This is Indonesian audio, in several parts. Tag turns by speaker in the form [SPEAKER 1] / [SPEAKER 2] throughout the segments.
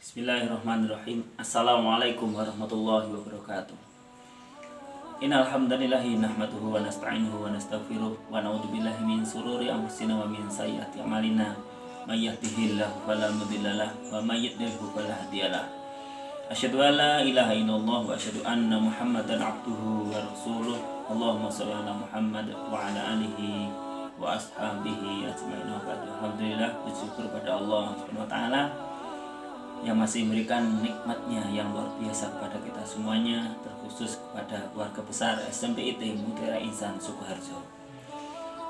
[SPEAKER 1] Bismillahirrahmanirrahim. Assalamualaikum warahmatullahi wabarakatuh. Innal hamdalillahi nahmaduhu wa nasta'inuhu wa nastaghfiruh wa na'udzubillahi min shururi anfusina wa min sayyiati a'malina. May yahdihillahu fala mudhillalah wa may yudhlilhu fala hadiyalah. Asyhadu an la ilaha illallah wa asyhadu anna Muhammadan abduhu wa rasuluh. Allahumma shalli ala Muhammad wa ala alihi wa ashabihi ajmain. Alhamdulillah, bersyukur pada Allah Subhanahu wa taala yang masih memberikan nikmatnya yang luar biasa kepada kita semuanya, terkhusus kepada keluarga besar SMPIT Mutiara Insan Sukoharjo.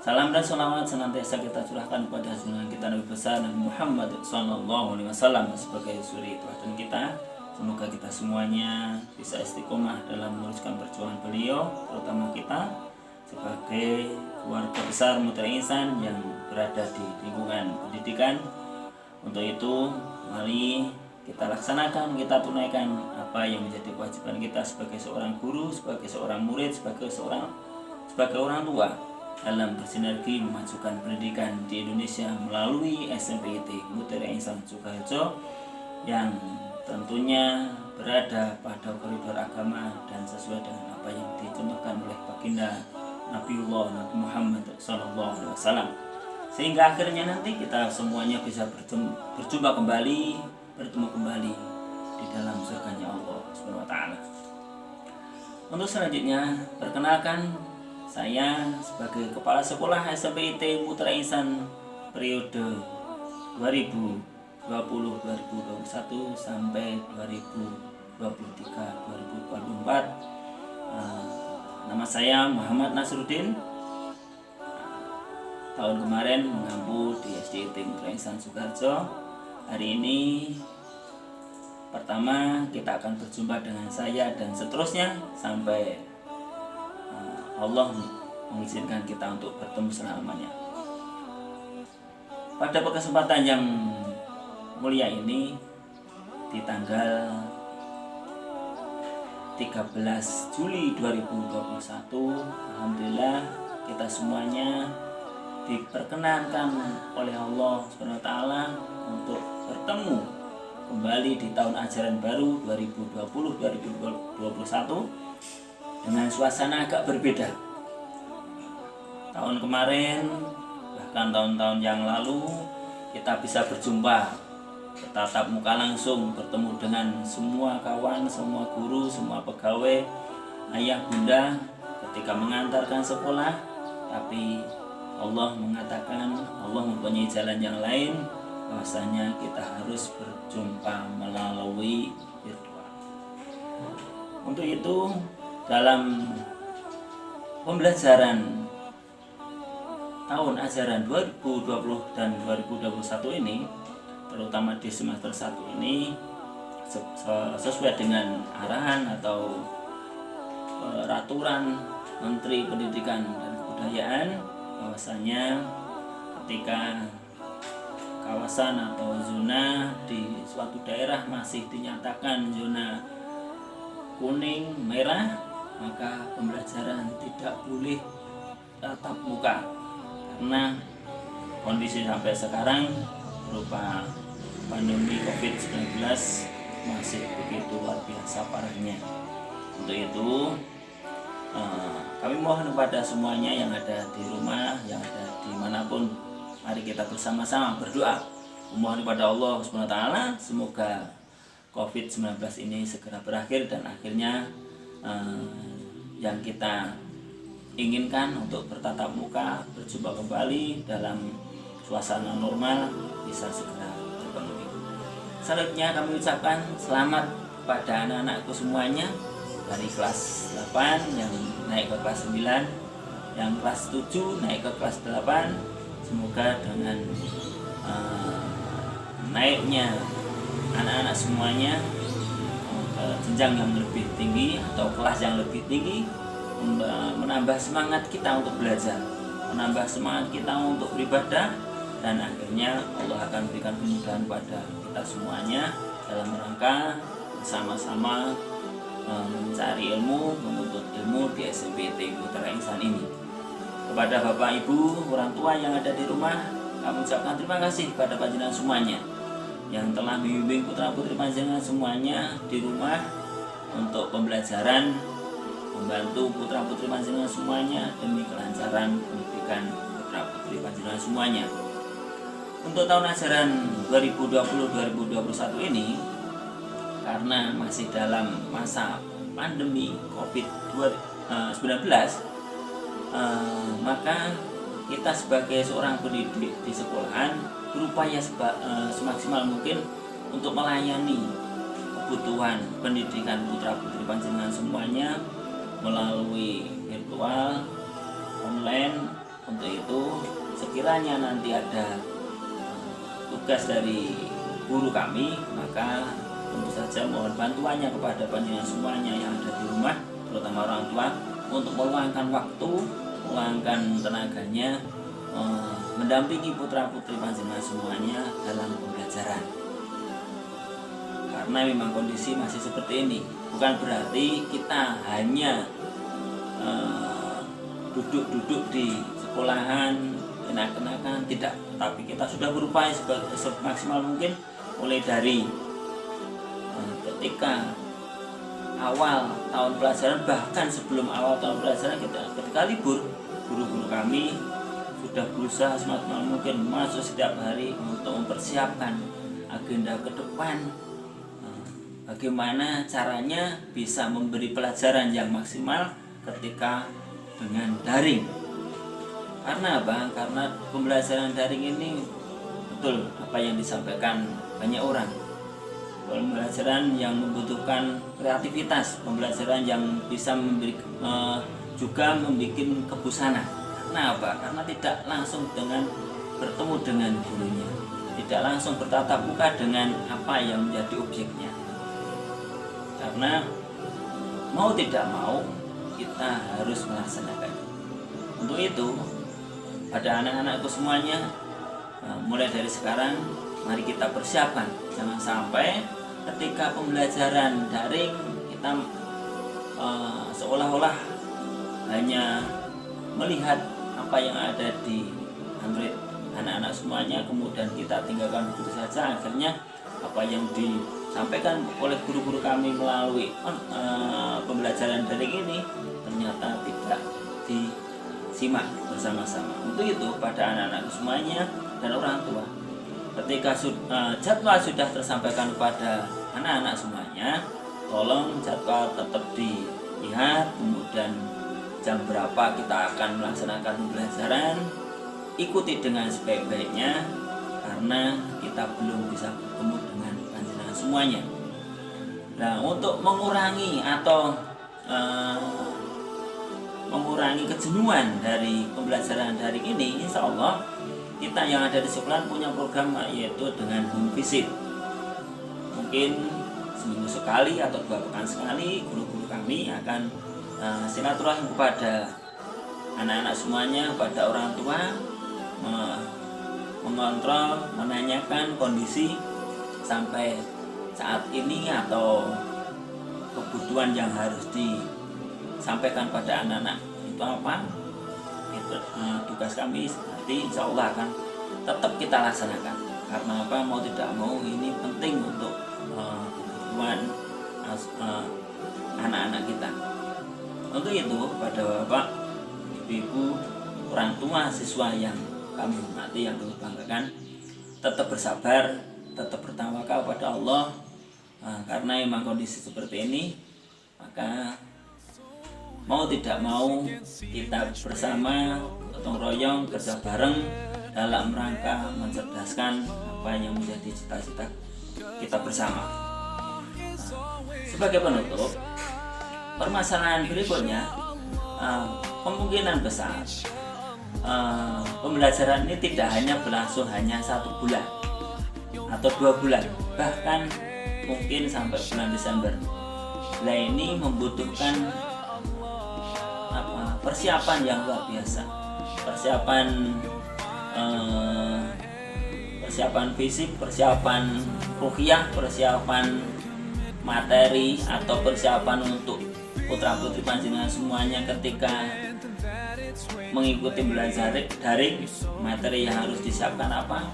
[SPEAKER 1] Salam dan sholawat senantiasa kita curahkan kepada junjungan kita Nabi besar Nabi Muhammad SAW sebagai suri teladan kita. Semoga kita semuanya bisa istiqomah dalam meneruskan perjuangan beliau, terutama kita sebagai keluarga besar Mutiara Insan yang berada di lingkungan pendidikan. Untuk itu, mari kita laksanakan, kita tunaikan apa yang menjadi kewajiban kita sebagai seorang guru, sebagai seorang murid, sebagai orang tua dalam bersinergi memajukan pendidikan di Indonesia melalui SMPIT Mutiara Insan Sukoharjo yang tentunya berada pada koridor agama dan sesuai dengan apa yang dicontohkan oleh baginda Nabiullah Nabi Muhammad SAW. Sehingga akhirnya nanti kita semuanya bisa bertemu kembali di dalam surganya Allah Subhanahu wa taala. Untuk selanjutnya, perkenalkan saya sebagai kepala sekolah SMPIT Mutiara Insan periode 2020-2021 sampai 2023-2024. Nama saya Muhammad Nasruddin. Tahun kemarin mengampu di SDIT Mutiara Insan Sukoharjo. Hari ini pertama kita akan berjumpa dengan saya dan seterusnya sampai Allah mengizinkan kita untuk bertemu selamanya. Pada kesempatan yang mulia ini, di tanggal 13 Juli 2021, alhamdulillah kita semuanya diperkenankan oleh Allah Subhanahu wa taala untuk bertemu kembali di tahun ajaran baru 2020-2021 dengan suasana agak berbeda. Tahun kemarin, bahkan tahun-tahun yang lalu, kita bisa berjumpa bertatap muka langsung, bertemu dengan semua kawan, semua guru, semua pegawai, ayah bunda ketika mengantarkan sekolah. Tapi Allah mengatakan, Allah mempunyai jalan yang lain, bahwasanya kita harus berjumpa melalui virtual. Untuk itu, dalam pembelajaran tahun ajaran 2020 dan 2021 ini, terutama di semester 1 ini, sesuai dengan arahan atau peraturan Menteri Pendidikan dan Kebudayaan, bahwasanya ketika kawasan atau zona di suatu daerah masih dinyatakan zona kuning, merah, maka pembelajaran tidak boleh tatap muka karena kondisi sampai sekarang berupa pandemi COVID-19 masih begitu luar biasa parahnya. Untuk itu kami mohon kepada semuanya yang ada di rumah, yang ada dimanapun, mari kita bersama-sama berdoa memohon kepada Allah Subhanahu wa taala semoga COVID-19 ini segera berakhir dan akhirnya yang kita inginkan untuk bertatap muka, berjumpa kembali dalam suasana normal bisa segera terpenuhi. Selanjutnya kami ucapkan selamat kepada anak-anakku semuanya dari kelas 8 yang naik ke kelas 9, yang kelas 7 naik ke kelas 8. Semoga dengan naiknya anak-anak semuanya ke jenjang yang lebih tinggi atau kelas yang lebih tinggi, menambah semangat kita untuk belajar, menambah semangat kita untuk beribadah, dan akhirnya Allah akan berikan kemudahan pada kita semuanya dalam rangka bersama-sama mencari ilmu, menuntut ilmu di SMPIT Mutiara Insan ini. Kepada Bapak Ibu, orang tua yang ada di rumah, kami ucapkan terima kasih kepada panjenengan semuanya yang telah membimbing putra putri panjenengan semuanya di rumah untuk pembelajaran, membantu putra putri panjenengan semuanya demi kelancaran pendidikan putra putri panjenengan semuanya. Untuk tahun ajaran 2020-2021 ini, karena masih dalam masa pandemi COVID-19, maka kita sebagai seorang pendidik di sekolahan berupaya semaksimal mungkin untuk melayani kebutuhan pendidikan putra putri panjenengan semuanya melalui virtual, online. Untuk itu, sekiranya nanti ada tugas dari guru kami, maka tentu saja mohon bantuannya kepada panjenengan semuanya yang ada di rumah, terutama orang tua, untuk meluangkan waktu, meluangkan tenaganya mendampingi putra putri panjenengan semuanya dalam pembelajaran. Karena memang kondisi masih seperti ini, bukan berarti kita hanya duduk-duduk di sekolahan enak-enakan, tidak, tapi kita sudah berupaya semaksimal mungkin mulai dari ketika awal tahun pelajaran, bahkan sebelum awal tahun pelajaran, ketika libur, guru-guru kami sudah berusaha semaksimal mungkin masuk setiap hari untuk mempersiapkan agenda ke depan, bagaimana caranya bisa memberi pelajaran yang maksimal ketika dengan daring. Karena apa? Karena pembelajaran daring ini betul apa yang disampaikan banyak orang, pembelajaran yang membutuhkan kreativitas, pembelajaran yang bisa juga membuat kebusana. Karena apa? Karena tidak langsung bertemu dengan gurunya, tidak langsung bertatap muka dengan apa yang menjadi objeknya. Karena mau tidak mau kita harus melaksanakan. Untuk itu, pada anak-anakku semuanya, mulai dari sekarang mari kita persiapkan, jangan sampai ketika pembelajaran daring kita seolah-olah hanya melihat apa yang ada di Android anak-anak semuanya, kemudian kita tinggalkan begitu saja. Akhirnya apa yang disampaikan oleh guru-guru kami melalui pembelajaran daring ini ternyata tidak disimak bersama-sama. Untuk itu, pada anak-anak semuanya dan orang tua, ketika jadwal sudah tersampaikan kepada anak-anak semuanya, tolong jadwal tetap dilihat, kemudian jam berapa kita akan melaksanakan pembelajaran, ikuti dengan sebaik-baiknya, karena kita belum bisa bertemu dengan panjenengan semuanya. Nah, untuk mengurangi atau mengurangi kejenuhan dari pembelajaran daring ini, insya Allah kita yang ada di sekolah punya program, yaitu dengan home visit. Mungkin seminggu sekali atau 2 pekan sekali, guru-guru kami akan silaturahim kepada anak-anak semuanya, pada orang tua, mengontrol, menanyakan kondisi sampai saat ini atau kebutuhan yang harus disampaikan pada anak-anak itu apa. Itu tugas kami, nanti insya Allah akan tetap kita laksanakan. Karena apa? Mau tidak mau ini penting untuk kebutuhan anak-anak kita. Untuk itu, pada Bapak, Ibu, orang tua siswa yang kami hormati, yang kami banggakan, tetap bersabar, tetap bertawakal pada Allah. Karena memang kondisi seperti ini, maka mau tidak mau kita bersama gotong royong, kerja bareng dalam rangka mencerdaskan apa yang menjadi cita-cita kita bersama. Sebagai penutup, permasalahan berikutnya, kemungkinan besar pembelajaran ini tidak hanya berlangsung hanya 1 bulan atau 2 bulan, bahkan mungkin sampai bulan Desember. Nah, ini membutuhkan persiapan yang luar biasa, persiapan fisik, persiapan ruhiyah, persiapan materi, atau persiapan untuk putra putri panjenengan semuanya ketika mengikuti belajar daring. Materi yang harus disiapkan apa?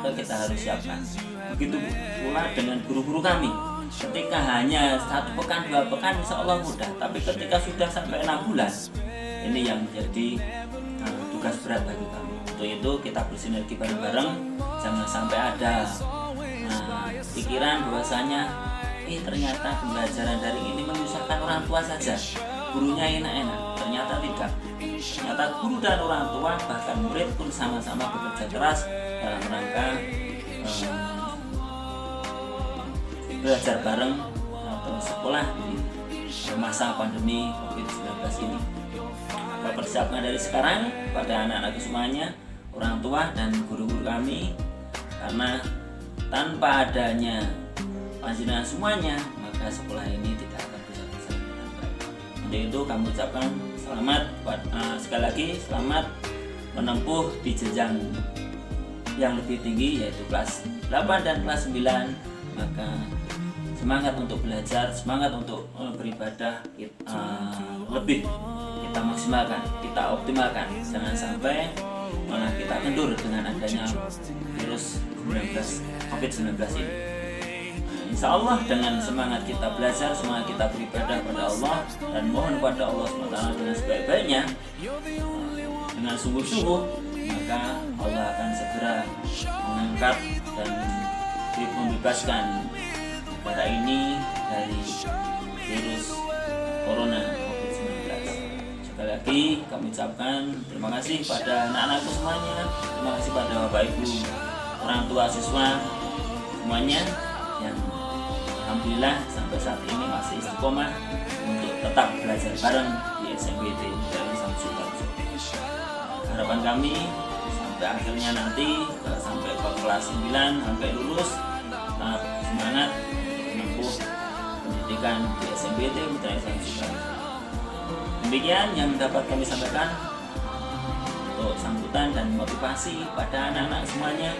[SPEAKER 1] maka kita harus siapkan. Begitu pula dengan guru-guru kami. Ketika hanya 1 pekan, 2 pekan insya Allah mudah. Tapi ketika sudah sampai 6 bulan, ini yang menjadi tugas berat bagi kami. Untuk itu kita bersinergi bareng-bareng. Jangan sampai ada pikiran bahwasanya ternyata pembelajaran daring ini menyusahkan orang tua saja, gurunya enak-enak. Ternyata tidak. Ternyata guru dan orang tua bahkan murid pun sama-sama bekerja keras dalam rangka belajar bareng atau sekolah di masa pandemi COVID-19 ini. Maka persiapkan dari sekarang pada anak-anak semuanya, orang tua dan guru-guru kami, karena tanpa adanya panjenengan semuanya maka sekolah ini tidak akan bisa berjalan dengan baik. Untuk itu kami ucapkan selamat, sekali lagi selamat menempuh di jenjang yang lebih tinggi yaitu kelas 8 dan kelas 9. Maka semangat untuk belajar, semangat untuk beribadah lebih kita maksimalkan, kita optimalkan. Jangan sampai malah kita kendur dengan adanya virus COVID-19 ini. Insya Allah dengan semangat kita belajar, semangat kita beribadah pada Allah dan mohon kepada Allah SWT dengan sebaik-baiknya, dengan sungguh-sungguh, maka Allah akan segera mengangkat dan membebaskan negara ini dari virus corona COVID-19. Sekali lagi kami ucapkan terima kasih pada anak-anakku semuanya, terima kasih pada Bapak Ibu, orang tua siswa semuanya yang alhamdulillah sampai saat ini masih istiqomah untuk tetap belajar bareng di SMPT dari Samsul. Harapan kami sampai akhirnya nanti sampai ke kelas 9 sampai lulus tetap semangat menempuh pendidikan di SMPT Mitra Samsul. Demikian yang dapat kami sampaikan untuk sambutan dan motivasi pada anak-anak semuanya,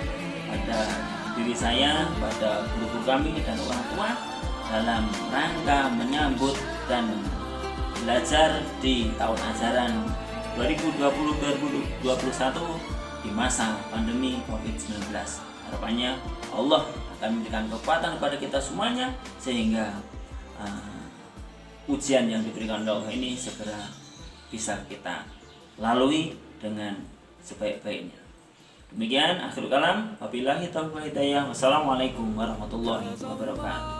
[SPEAKER 1] pada diri saya, pada guru-guru kami dan orang tua dalam rangka menyambut dan belajar di tahun ajaran 2020-2021 di masa pandemi COVID-19. Harapannya Allah akan memberikan kekuatan kepada kita semuanya sehingga ujian yang diberikan Allah ini segera bisa kita lalui dengan sebaik-baiknya. Demikian akhirul kalam, wabillahi taufiq wal hidayah. Wassalamualaikum warahmatullahi wabarakatuh.